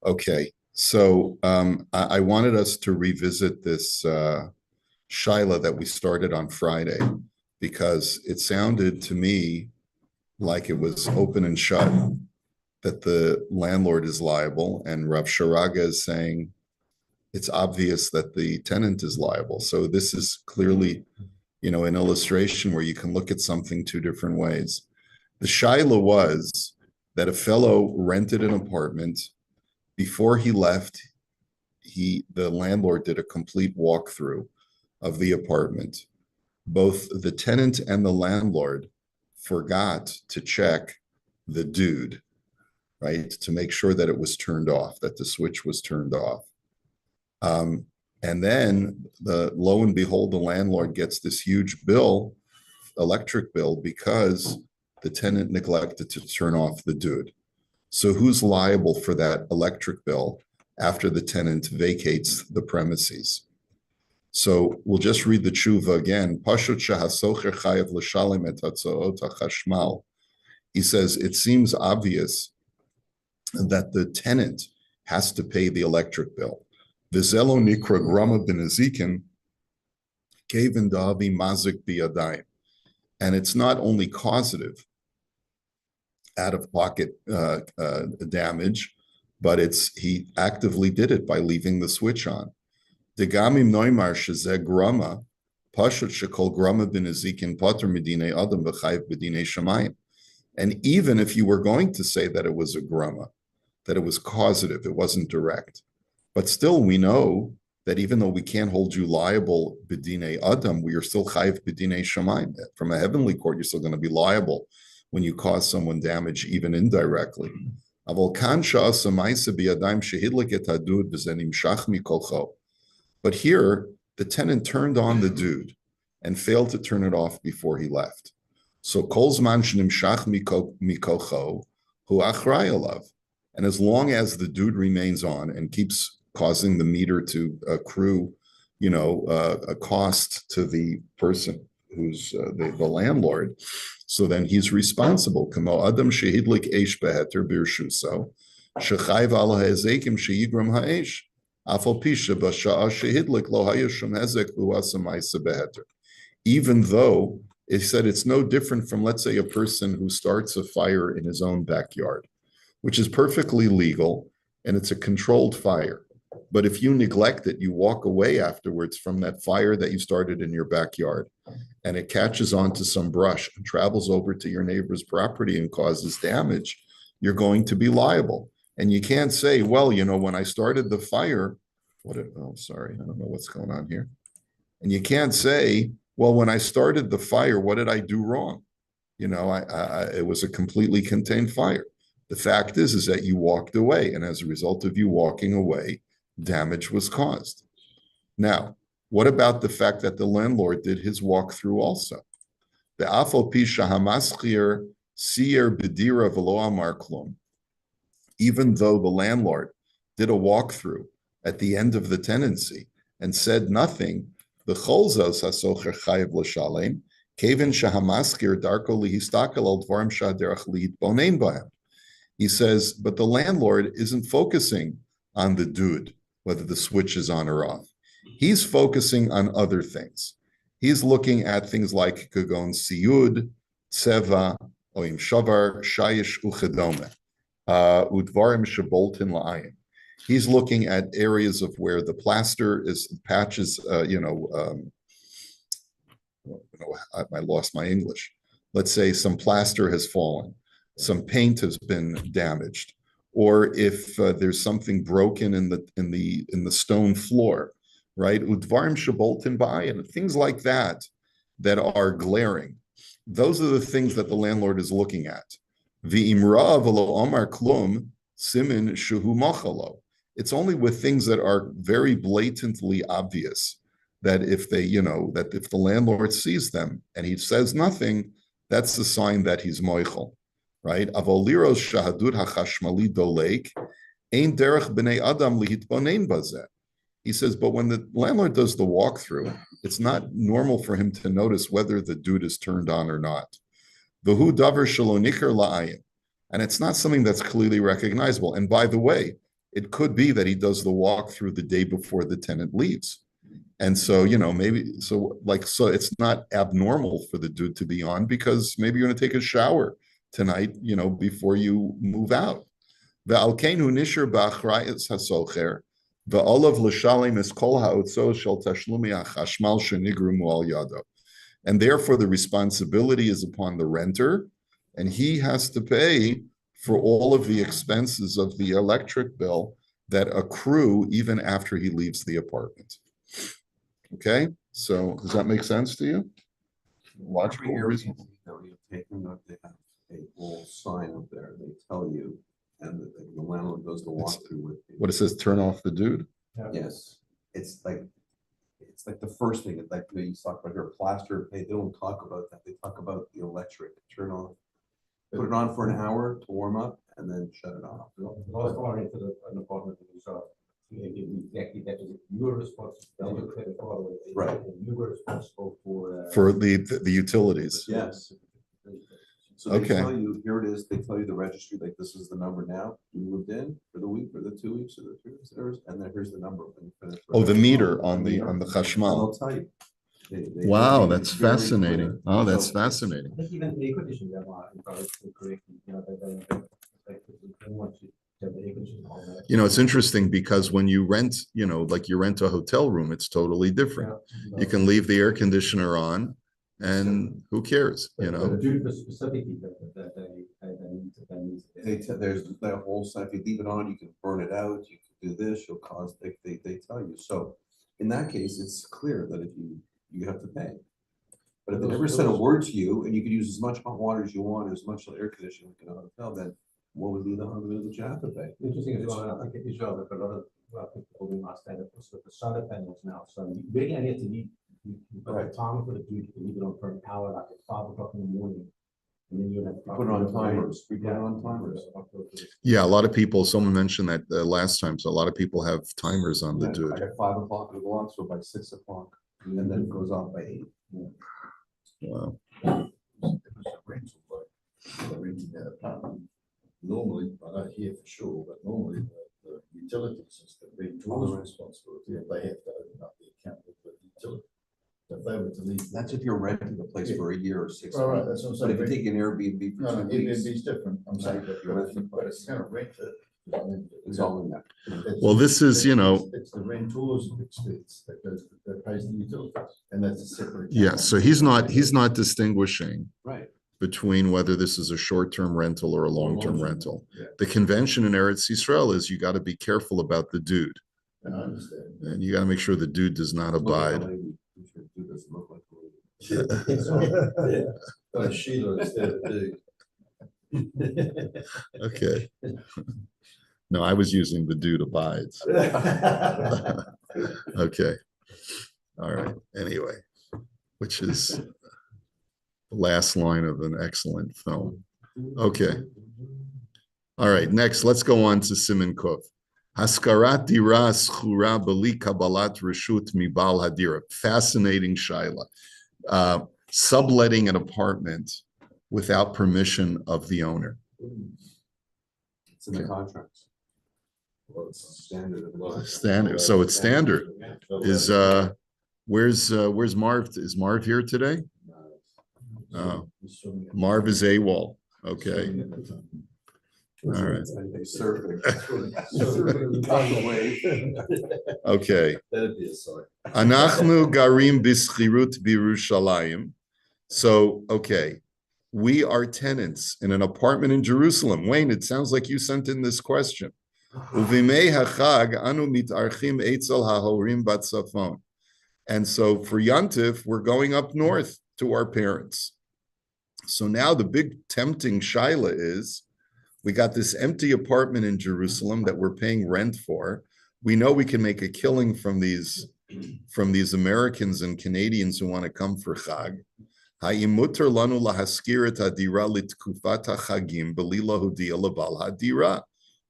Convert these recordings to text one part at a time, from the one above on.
Okay, so I wanted us to revisit this Shaila that we started on Friday because it sounded to me like it was open and shut that the landlord is liable, and Rav Sharaga is saying it's obvious that the tenant is liable. So this is clearly, an illustration where you can look at something two different ways. The Shaila was that a fellow rented an apartment. Before he left, the landlord did a complete walkthrough of the apartment. Both the tenant and the landlord forgot to check the dude, right, to make sure that it was turned off, that the switch was turned off. And then lo and behold, the landlord gets this huge bill, electric bill, because the tenant neglected to turn off the dude. So who's liable for that electric bill after the tenant vacates the premises? So we'll just read the tshuva again. Pashut shehasocher chayav l'shalem et hatzoot hachashmal. He says it seems obvious that the tenant has to pay the electric bill. V'zelo nikra grama b'nezikin kevin da'avi mazik biyadayim. And it's not only causative, out-of-pocket damage, but he actively did it by leaving the switch on. Degamim noimar shezeh grama, pashut shekol grama b'nezikin pater medine adam v'chayiv b'dine shamayim. And even if you were going to say that it was a grama, that it was causative, it wasn't direct, but still we know that even though we can't hold you liable b'dine adam, we are still chayiv b'dine shamayim. From a heavenly court, you're still going to be liable when you cause someone damage, even indirectly. But here, the tenant turned on the dude and failed to turn it off before he left. So kolzman shenimshach mikocho hu achrei alav. And as long as the dude remains on and keeps causing the meter to accrue, a cost to the person who's the landlord, so then he's responsible. Kamo adam shehidlik eish beheter birshuso shechayv al haezekim sheyigram haesh afal pisha b'sha'a shehidlik lo hayashum hezek u'asamaisa beheter. Even though it said it's no different from, let's say, a person who starts a fire in his own backyard, which is perfectly legal and it's a controlled fire. But if you neglect it, you walk away afterwards from that fire that you started in your backyard, and it catches onto some brush and travels over to your neighbor's property and causes damage, you're going to be liable. And you can't say, well, when I started the fire, sorry, I don't know what's going on here. And you can't say, well, when I started the fire, what did I do wrong? It was a completely contained fire. The fact is that you walked away, and as a result of you walking away, damage was caused. Now, what about the fact that the landlord did his walkthrough also? The afal pisha hamaschir sier bedira v'lo amar klum. Even though the landlord did a walkthrough at the end of the tenancy and said nothing, the cholzos hasocher chayiv l'shalem kevin shahamaschir darko lihistakel al dvarim shaderach liitbonein b'hem. He says, but the landlord isn't focusing on the dude, whether the switch is on or off. He's focusing on other things. He's looking at things like kagon siyud, tseva, oim shavar, shayish uchedome, udvarim shaboltin la'ayin. He's looking at areas of where the plaster is patches, I lost my English. Let's say some plaster has fallen, some paint has been damaged, or if there's something broken in the stone floor, right? Udvarim shaboltin ba'ayin, things like that are glaring. Those are the things that the landlord is looking at. V'imra v'lo omar klum simin shuhu machalo. It's only with things that are very blatantly obvious that if the landlord sees them and he says nothing, that's the sign that he's moichel. Right? Avoliros shahadud hachashmali dolek ein derech b'nei adam lihitbonein bazeh. He says, but when the landlord does the walkthrough, it's not normal for him to notice whether the dude is turned on or not. V'hu davar shelo nicher la'ayin, and it's not something that's clearly recognizable. And by the way, it could be that he does the walkthrough the day before the tenant leaves. And so, so it's not abnormal for the dude to be on because maybe you're going to take a shower tonight, before you move out. Ve'alkeinu nishar ba'achrayas hasocher, ve'olav l'shalim es kol ha'otzos shel tashlumi ha'chashmal shenigrumu al yado. And therefore, the responsibility is upon the renter, and he has to pay for all of the expenses of the electric bill that accrue even after he leaves the apartment. Okay, so does that make sense to you? Logical reason. That we have taken up, they have a little sign up there. They tell you, and the landlord does the walkthrough with you. What it says, turn off the dude. Yes, it's like the first thing. Like you talk about here, plaster. They don't talk about that. They talk about the electric. Turn off, put it on for an hour to warm up, and then shut it off. Last far into an apartment exactly that is your responsibility. Right. You were responsible For the utilities. Yes. So they Okay. tell you, here it is. They tell you the registry, like this is the number now. You moved in for the week, or the 2 weeks, or the 3 weeks, and then here's the number. When you finish. Oh, the meter on the And chashmal. they'll tell you. Wow, They that's very fascinating. clear. Oh, that's So- fascinating. I think even the air conditioning correctly, It's interesting because when you rent, like you rent a hotel room, it's totally different. You can leave the air conditioner on and who cares, Due to the specifically that needs. There's that whole side. If you leave it on, you can burn it out. You can do this. You'll cause. They tell you. So in that case, it's clear that if you have to pay. But if they never said a word to you, and you could use as much hot water as you want, as much air conditioning in a hotel, then what would be the harm that you have to pay? Interesting as well. I think Israel, like a lot of people doing last time, with the solar panels now. So you really need to leave. You put a time for the dude to leave it on for an hour, like at 5 o'clock in the morning. And then you have Put it on timers. We put it on timers. Yeah, a lot of people, someone mentioned that last time. So a lot of people have timers on the Yeah, dude. like at 5 o'clock it go on, so by 6 o'clock, and then it goes off by 8. Wow. Renting that apartment. Normally, I don't hear for sure, but normally the utility system, rental's responsibility, if they have to open up the account with the utility. If they were to leave. That's if you're renting the place for a year or 6 All right, months. that's what I'm But if you saying. take an Airbnb No, for no, 2 weeks, Airbnb is different. I'm saying, but You're renting the but place. it's kind of rent it. it's all in there. Well, this is, It's the rentals, that pays the utilities, and that's a separate. Yeah, account. so he's not distinguishing Right. between whether this is a short-term rental or a long-term rental. Yeah. The convention in Eretz Yisrael is you got to be careful about the dude, I understand. and you got to make sure the dude does not Look like a abide. lady. You should do this, look like a lady. Yeah. Oh, Sheila instead of dude. Okay. No, I was using the dude abides. Okay. All right. Anyway, which is the last line of an excellent film. Okay. All right. Next, let's go on to Siman Kuf. Haskarat dira schura bali kabbalat reshut mibal hadira. Fascinating shaila. Subletting an apartment without permission of the owner. It's in the contracts. Well, it's standard. Standard. So it's standard. Is where's Marv? Is Marv here today? Oh, Marv is AWOL. Okay. All right. Surfing. Okay. That'd be a sign. Anachnu garim bischirut birushalayim. So, okay, we are tenants in an apartment in Jerusalem. Wayne, it sounds like you sent in this question. Uvimei hachag anu mitarchim etzel hahorim batzafon. And so for Yantif, we're going up north to our parents. So now the big tempting shaila is, we got this empty apartment in Jerusalem that we're paying rent for. We know we can make a killing from these Americans and Canadians who want to come for Chag. Ha'imuter lanu lahaskir et hadira litkufat hachagim b'li lahudia lebal hadira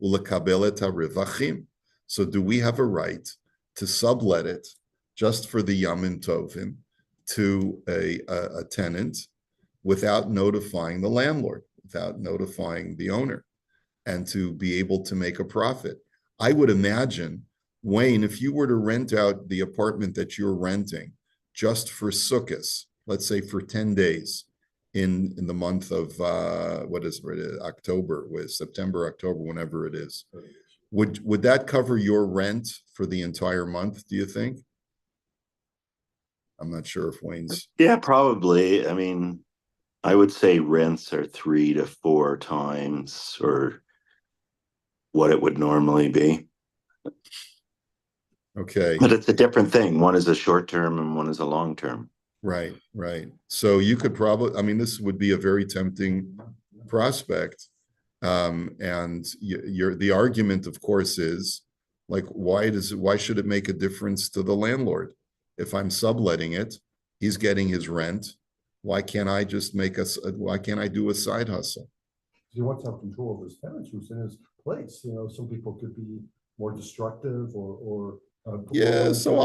ulekabel et harivachim. So do we have a right to sublet it just for the Yamim Tovim to a tenant without notifying the landlord, without notifying the owner, and to be able to make a profit? I would imagine, Wayne, if you were to rent out the apartment that you're renting just for Sukkot, let's say for 10 days in the month of what is it, October, with September, October, whenever it is, would that cover your rent for the entire month, do you think? I'm not sure if Wayne's. Yeah, probably. I mean, I would say rents are 3 to 4 times or what it would normally be. Okay. But it's a different thing. One is a short term and one is a long term. Right, right. So you could probably, I mean, this would be a very tempting prospect. And the argument, of course, is like, why should it make a difference to the landlord? If I'm subletting it, he's getting his rent. Why can't I just why can't I do a side hustle? He wants to have control of his tenants who's in his place. You know, some people could be more destructive or yeah, so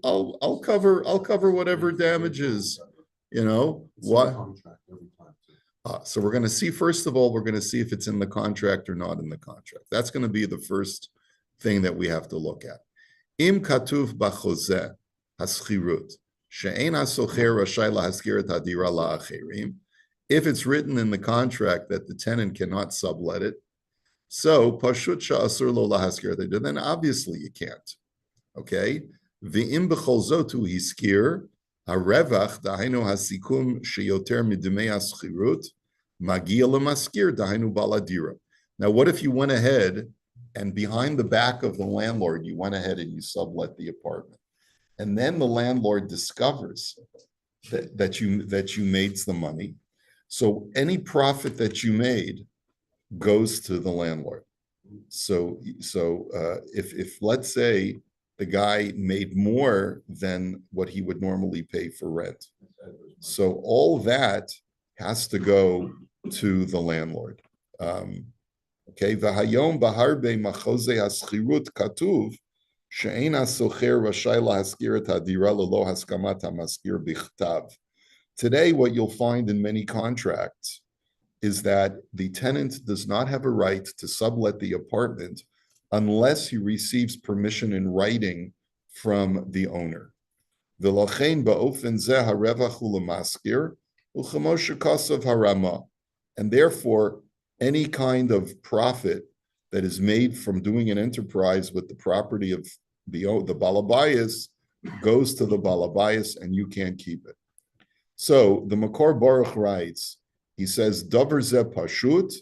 I'll cover whatever damages, you know, It's in the contract every time too. So we're going to see, first of all, we're going to see if it's in the contract or not in the contract. That's going to be the first thing that we have to look at. Im katuv b'chozeh haschirut she'ein hasocher rashay lahaskir et hadira la'acherim. If it's written in the contract that the tenant cannot sublet it, so pashut sha'asur lo lahaskir, then obviously you can't. Okay, v'im b'chol zotu hiskir harevach dahainu hasikum sheyoter midmei haschirut magia lemaskir dahainu baladira. Now, what if you went ahead and behind the back of the landlord, you went ahead and you sublet the apartment, and then the landlord discovers that you made the money, so any profit that you made goes to the landlord. So if let's say the guy made more than what he would normally pay for rent, so all that has to go to the landlord. Okay, v'hayom b'harbe machozei haschirut katuv she'ein hasocher rashay lahaskir et hadira lelo haskamat hamaskir bichtav. Today, what you'll find in many contracts is that the tenant does not have a right to sublet the apartment unless he receives permission in writing from the owner. V'lochein ba'ofen zeh harevach hu lemaskir u'chemo shekasav harama. And therefore, any kind of profit that is made from doing an enterprise with the property of the balabayas goes to the balabayas, and you can't keep it. So the Makor Baruch writes, he says, Davar zeh pashut,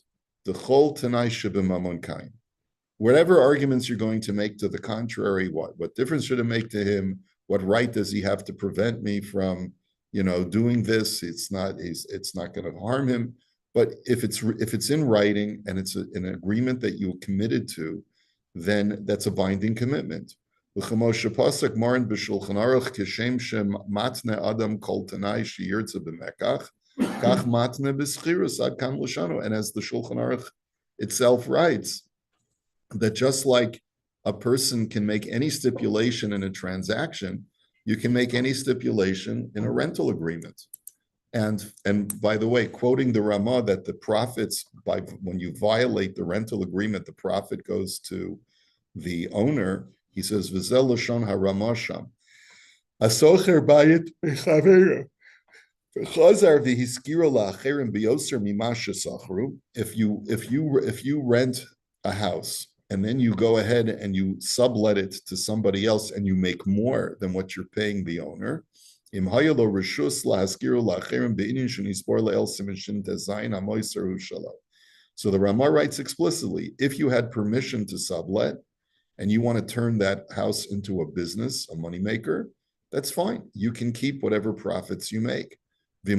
d'chol tanai sheb'mamon kain. Whatever arguments you're going to make to the contrary, what difference should it make to him? What right does he have to prevent me from, doing this? It's not going to harm him. But if it's in writing and it's an agreement that you committed to, then that's a binding commitment. Adam kol tanai sheyirtze b'mekach, kach matne b'schirus ad kan l'shano. And as the Shulchan Aruch itself writes, that just like a person can make any stipulation in a transaction, you can make any stipulation in a rental agreement. And by the way, quoting the Ramah that the profits, when you violate the rental agreement, the profit goes to the owner. He says, "V'zel lashon haRamah sham, asocher bayit b'chavera, v'chazar v'hiskira la'acherim b'yoser mima shesachru." If you rent a house and then you go ahead and you sublet it to somebody else and you make more than what you're paying the owner. So the Ramah writes explicitly, if you had permission to sublet and you want to turn that house into a business, a moneymaker, that's fine. You can keep whatever profits you make. But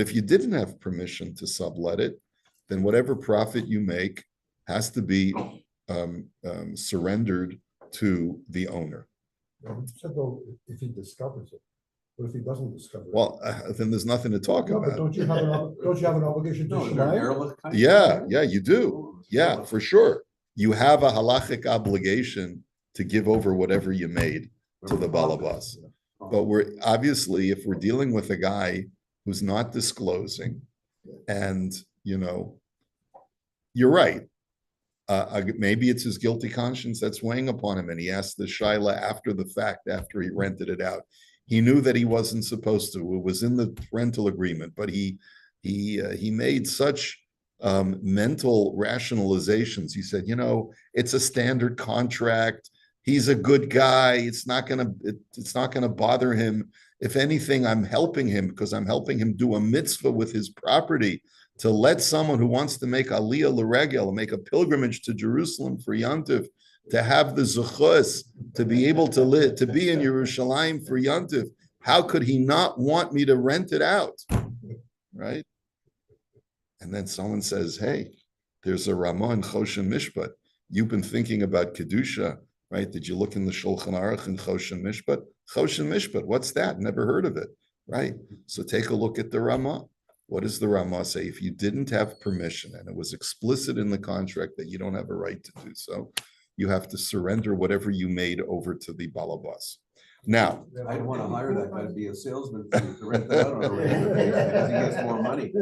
if you didn't have permission to sublet it, then whatever profit you make has to be surrendered to the owner. So though, if he discovers it, but if he doesn't discover it? Well, then there's nothing to talk No, but about. don't you have an obligation to No, is there an Shemaim? derelict kind of Yeah, thing? yeah, you do. Yeah, for sure. You have a halachic obligation to give over whatever you made to the balabas. But if we're dealing with a guy who's not disclosing, and you're right. Maybe it's his guilty conscience that's weighing upon him, and he asked the shaila after the fact, after he rented it out. He knew that he wasn't supposed to. It was in the rental agreement, but he made such mental rationalizations. He said, it's a standard contract. He's a good guy. It's not gonna bother him. If anything, I'm helping him because I'm helping him do a mitzvah with his property to let someone who wants to make aliyah l'regel, make a pilgrimage to Jerusalem for Yantiv, to have the zuchus, to be able to live, to be in Yerushalayim for Yantiv. How could he not want me to rent it out, right? And then someone says, hey, there's a Ramah in Choshen Mishpat. You've been thinking about Kedusha, right? Did you look in the Shulchan Aruch in Choshen Mishpat? Choshen Mishpat, what's that? Never heard of it, right? So take a look at the Ramah. What does the Ramah say? If you didn't have permission and it was explicit in the contract that you don't have a right to do so, you have to surrender whatever you made over to the balabas. Now, I'd want to hire that guy to be a salesman to rent that out on a regular basis because he gets more money.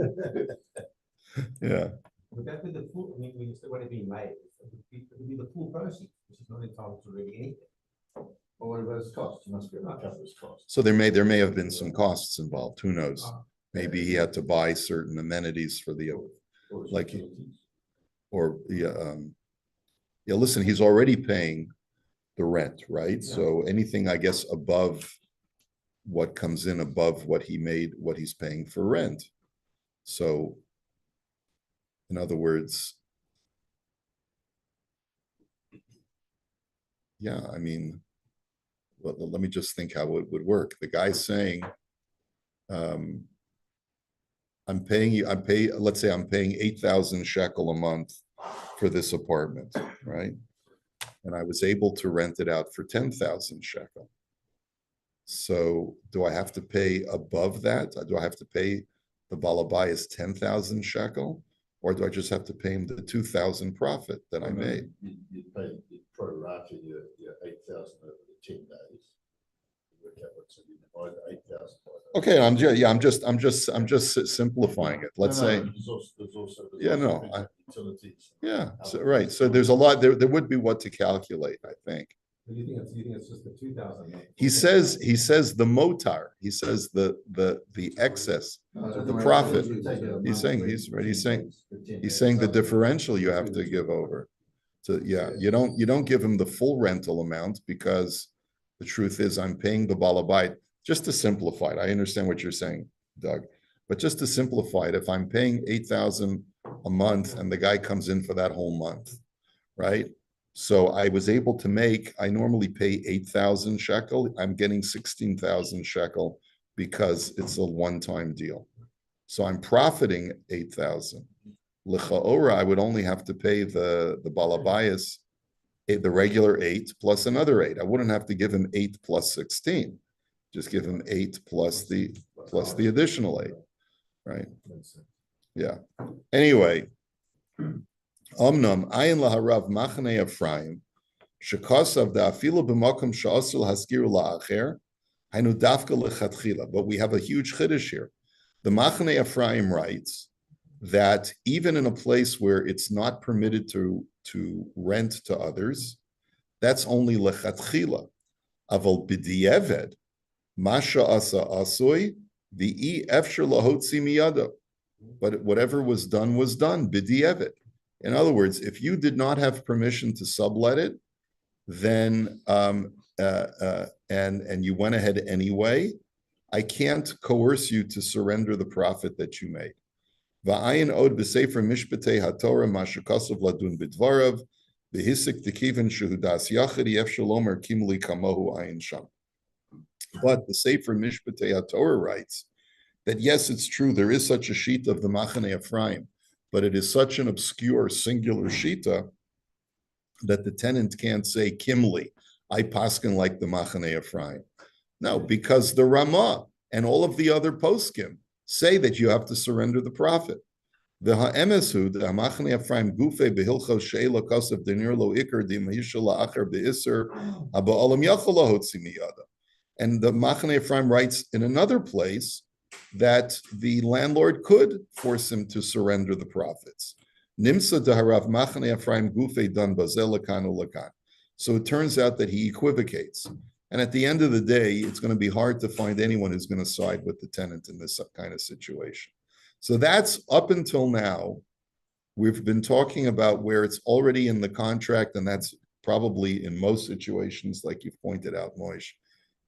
yeah. Would that be the full, I mean, when you say what it being made, it would be the full proceeds, which is not entitled to really anything. But what about his costs? You must be able to cover his costs. So there may have been some costs involved. Who knows? Maybe he had to buy certain amenities for the like, or listen, he's already paying the rent, right? Yeah. So anything, I guess, above what comes in above what he made, what he's paying for rent. So, in other words, yeah, I mean, let me just think how it would work. The guy's saying, let's say I'm paying 8,000 shekel a month for this apartment, right? And I was able to rent it out for 10,000 shekel. So do I have to pay above that? Do I have to pay the balabayas 10,000 shekel? Or do I just have to pay him the 2,000 profit that I made? You'd pro rata your 8,000 over the 10 days. Work out what's you divide the 8,000 by the- Okay, I'm just simplifying it. Let's say, there's also Yeah, no, things like utilities. yeah, so, right. So there's a lot, there would be what to calculate, I think. You think it's just the 2,000? He says the motar, he says the excess, the profit. He's saying the differential you have to give over. So yeah, you don't give him the full rental amount because the truth is I'm paying the balabait. Just to simplify it, I understand what you're saying, Doug, but just to simplify it, if I'm paying 8,000 a month and the guy comes in for that whole month, right? So I was able to I normally pay 8,000 shekel. I'm getting 16,000 shekel because it's a one-time deal. So I'm profiting 8,000. L'cha'ora, I would only have to pay the balabayas, the regular 8 plus another 8. I wouldn't have to give him 8 plus 16. Just give him 8 plus the additional 8, right? Yeah. Anyway, Omnam ayin laharav machane Ephraim shekasav da'afilu b'makom she'asul haskiru la'acher hainu dafka lechatchila. But we have a huge chiddush here. The Machane Ephraim writes that even in a place where it's not permitted to rent to others, that's only lechatchila. Aval b'di'eved masha asa asui v'i efshar lahotzi miyado. But whatever was done, b'di'eved. In other words, if you did not have permission to sublet it, then and you went ahead anyway, I can't coerce you to surrender the profit that you made. Va'ayin od b'sefer mishpatei haTorah mashakasav ladun bidvarav v'hisik tekiven shehudas yachid yefshar lomer kimli kamohu ayin sham. But the Sefer Mishpatei haTorah writes that yes, it's true, there is such a shita of the Machane Ephraim, but it is such an obscure singular shita that the tenant can't say Kimli, I paskin like the Machane Ephraim. No, because the Ramah and all of the other poskim say that you have to surrender the profit. The ha'emesu, the Machane Ephraim gufe behilchos she'ela kasav denir lo ikar di mahishala acher be'isr haba olam yachol lahotzi miyada. And the Machane Ephraim writes in another place that the landlord could force him to surrender the profits. Nimsa deharav machane Ephraim gufe dan bazel lakan ulakan. So it turns out that he equivocates. And at the end of the day, it's going to be hard to find anyone who's going to side with the tenant in this kind of situation. So that's up until now. We've been talking about where it's already in the contract, and that's probably in most situations, like you've pointed out, Moish,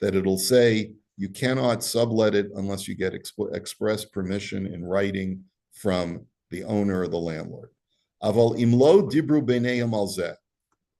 that it'll say you cannot sublet it unless you get express permission in writing from the owner or the landlord. Aval imlo dibru b'neihem al zeh.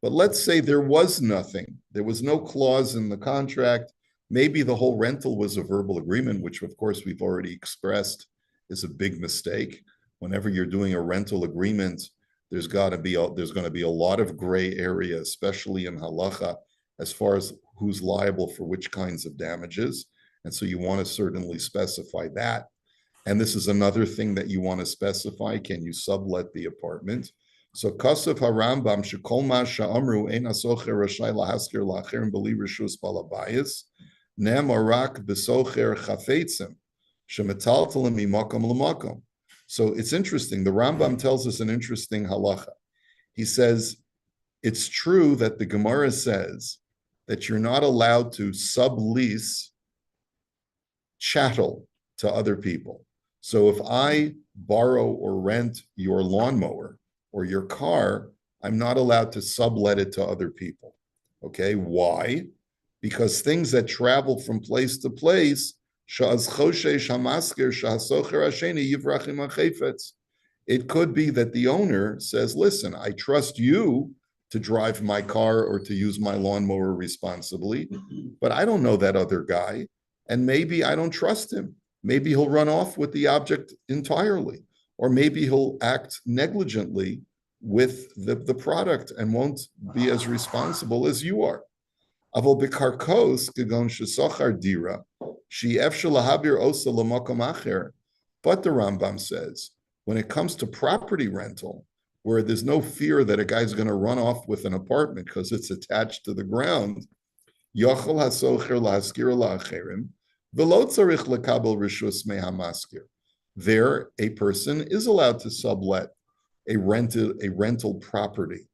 But let's say there was nothing. There was no clause in the contract. Maybe the whole rental was a verbal agreement, which of course we've already expressed is a big mistake. Whenever you're doing a rental agreement, there's going to be a lot of gray area, especially in halacha, as far as who's liable for which kinds of damages. And so you want to certainly specify that. And this is another thing that you want to specify. Can you sublet the apartment? So Kasav HaRambam shekol ma sha'amru ein hasocher rashai lahaskir la'acherim b'li rishus balabayis ne'marak b'socher chafetzim shemetaltalim mimakom l'makom. So it's interesting. The Rambam tells us an interesting halacha. He says, it's true that the Gemara says that you're not allowed to sublease chattel to other people. So if I borrow or rent your lawnmower or your car, I'm not allowed to sublet it to other people. Okay, why? Because things that travel from place to place, it could be that the owner says, listen, I trust you to drive my car or to use my lawnmower responsibly, but I don't know that other guy, and maybe I don't trust him. Maybe he'll run off with the object entirely, or maybe he'll act negligently with the product and won't be as responsible as you are. But the Rambam says, when it comes to property rental, where there's no fear that a guy's going to run off with an apartment because it's attached to the ground, there a person is allowed to sublet a rental property,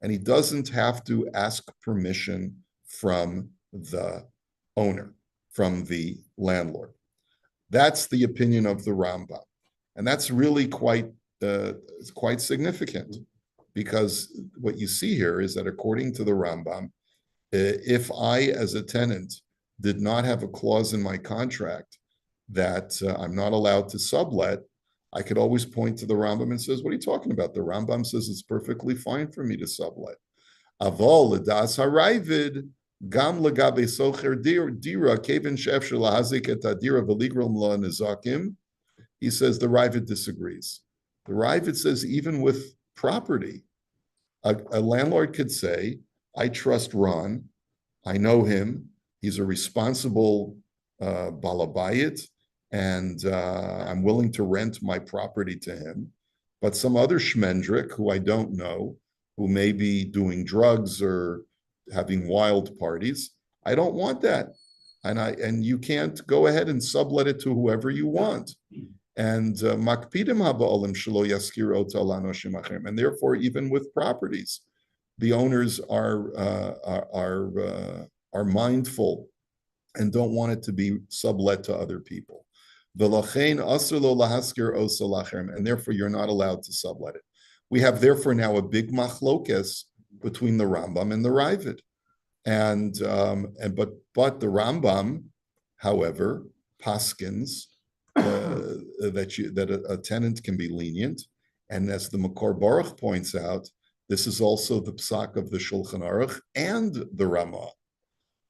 and he doesn't have to ask permission from the owner, from the landlord. That's the opinion of the Rambam, and that's really quite significant, because what you see here is that according to the Rambam, if I, as a tenant, did not have a clause in my contract that I'm not allowed to sublet, I could always point to the Rambam and says, what are you talking about? The Rambam says it's perfectly fine for me to sublet. Avol l'das haravid gam legabe socher dira kevin she'efshar lahazik et hadira v'ligrom lo nezakim. He says the Ravid disagrees. The Ravid says even with property, a landlord could say, I trust Ron, I know him, he's a responsible balabayit, and I'm willing to rent my property to him. But some other shmendrik who I don't know, who may be doing drugs or having wild parties, I don't want that. And you can't go ahead and sublet it to whoever you want. And makpidim haba'olim shelo yaskir ota lanoshim achrim. And therefore, even with properties, the owners are mindful and don't want it to be sublet to other people. And therefore you're not allowed to sublet it. We have therefore now a big machlokes between the Rambam and the Ravid. But the Rambam, however, paskins that a tenant can be lenient. And as the Makor Baruch points out, this is also the psak of the Shulchan Aruch and the Ramah.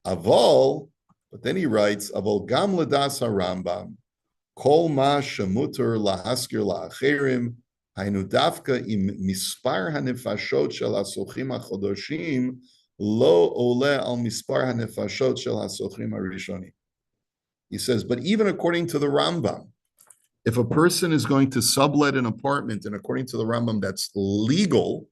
Aval, but then he writes, Aval gam ledas HaRambam, kol ma shemuter lahaskir la'acherim, hainu davka im mispar hanefashot shel hasochim hachodoshim, lo ole al mispar hanefashot shel hasochim harishonim. He says, but even according to the Rambam, if a person is going to sublet an apartment, and according to the Rambam, that's legal,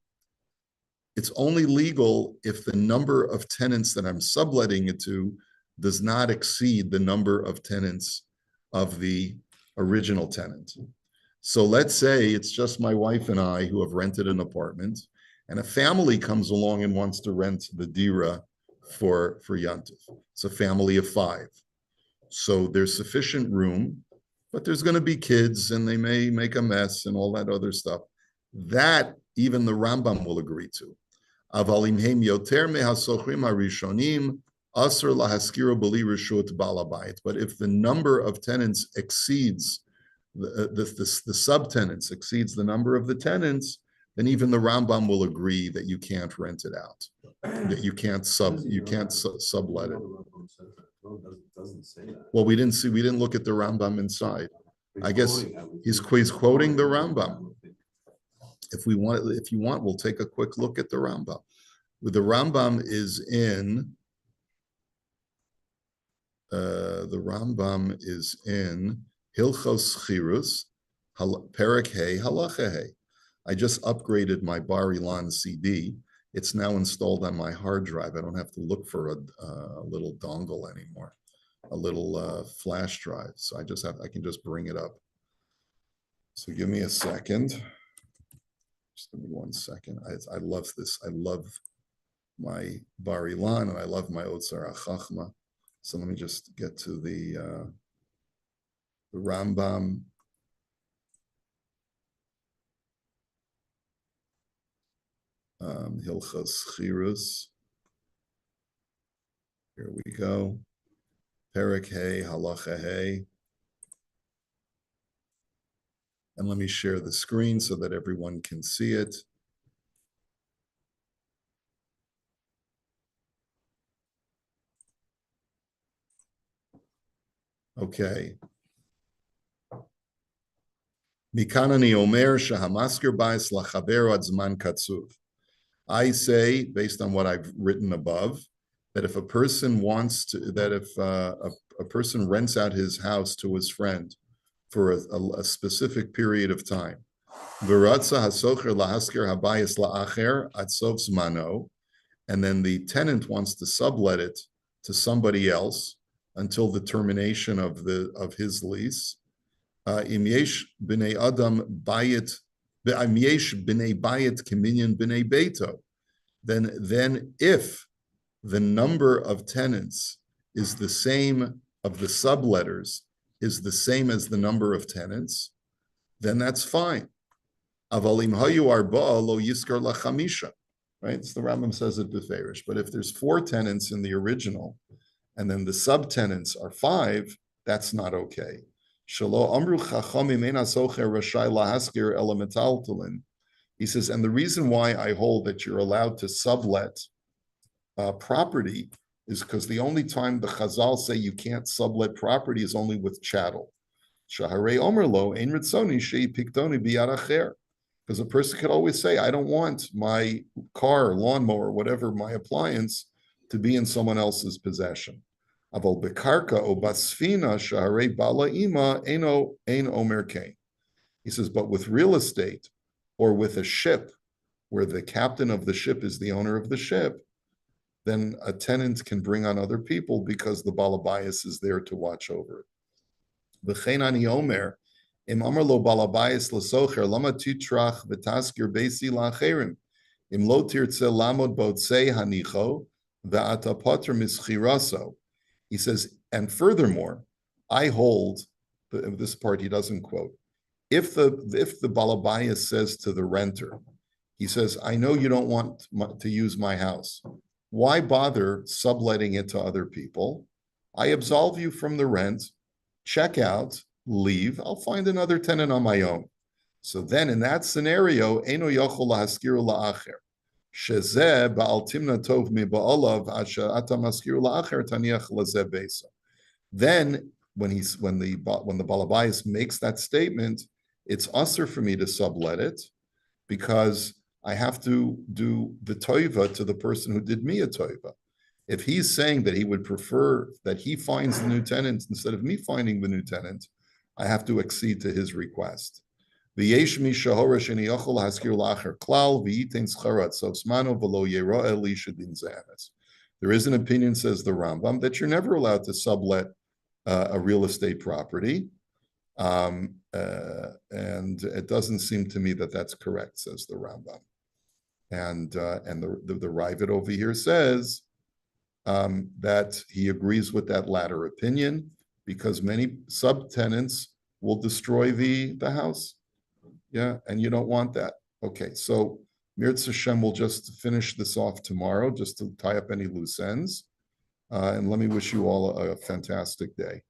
it's only legal if the number of tenants that I'm subletting it to does not exceed the number of tenants of the original tenant. So let's say it's just my wife and I who have rented an apartment, and a family comes along and wants to rent the dira for Yantif. It's a family of 5. So there's sufficient room, but there's going to be kids and they may make a mess and all that other stuff. That even the Rambam will agree to. Avalim heim yoter mehasochrim harishonim asur lahaskiru b'li reshut balabayit. But if the number of tenants exceeds the subtenants exceeds the number of the tenants, then even the Rambam will agree that you can't rent it out, that you can't sublet it. Doesn't say that. Well, we didn't look at the Rambam inside. I guess he's quoting the Rambam. If you want, we'll take a quick look at the Rambam. The Rambam is in Hilchos Chirus, Perek Hey, Halacha Hey. I just upgraded my Bar Ilan CD. It's now installed on my hard drive. I don't have to look for a little dongle anymore, a little flash drive. So I can just bring it up. So give me a second. Just give me 1 second. I love this. I love my Bar Ilan and I love my Otzar HaChachma. So let me just get to the Rambam. Hilchos Chirus. Here we go. Perek Hey, Halacha Hey. And let me share the screen so that everyone can see it. Okay. Mikanani Omer Shahamasker Bais Lachaber Ad Zman Katsuv. I say, based on what I've written above, that if a person a person rents out his house to his friend for a specific period of time, and then the tenant wants to sublet it to somebody else until the termination of his lease, then if the number of tenants is the same of the subletters is the same as the number of tenants, then that's fine. Avalim hayu arba lo yiskar lachamisha, right? So the Rambam says it beferish. But if there's 4 tenants in the original, and then the subtenants are 5, that's not okay. Shalo amru chachamim ein hasocher rashai lahaskir ela metaltalin. He says, and the reason why I hold that you're allowed to sublet property is because the only time the Chazal say you can't sublet property is only with chattel. Shaharei omer lo ein ritzoni shei piktoni biyad acher. Because a person could always say, I don't want my car, lawnmower, whatever, my appliance, to be in someone else's possession. Aval bekarka o basfina shaharei bala ima ein omer kein. He says, but with real estate or with a ship where the captain of the ship is the owner of the ship, then a tenant can bring on other people because the balabayas is there to watch over it. V'chein ani omer, im amar lo balabayas l'socher, lama titrach v'taskir beisi la'acherim, im lo tirtze lamod botzei hanicho, v'ata patr mischiraso. He says, and furthermore, I hold, this part he doesn't quote, if the balabayas says to the renter, he says, I know you don't want to use my house. Why bother subletting it to other people? I absolve you from the rent, check out, leave. I'll find another tenant on my own. So then in that scenario, Eino yochol lahaskiru la'acher. Shezeh ba'al timna tov mi ba'olav asha ata maskiru la'acher taniach lazeh beisa. Then when the balabayas makes that statement, it's usher for me to sublet it because I have to do the toiva to the person who did me a toiva. If he's saying that he would prefer that he finds the new tenant instead of me finding the new tenant, I have to accede to his request. There is an opinion, says the Rambam, that you're never allowed to sublet a real estate property. And it doesn't seem to me that that's correct, says the Rambam. And the Ravid over here says that he agrees with that latter opinion because many subtenants will destroy the house. Yeah, and you don't want that. Okay, so Mirz Hashem will just finish this off tomorrow just to tie up any loose ends. And let me wish you all a fantastic day.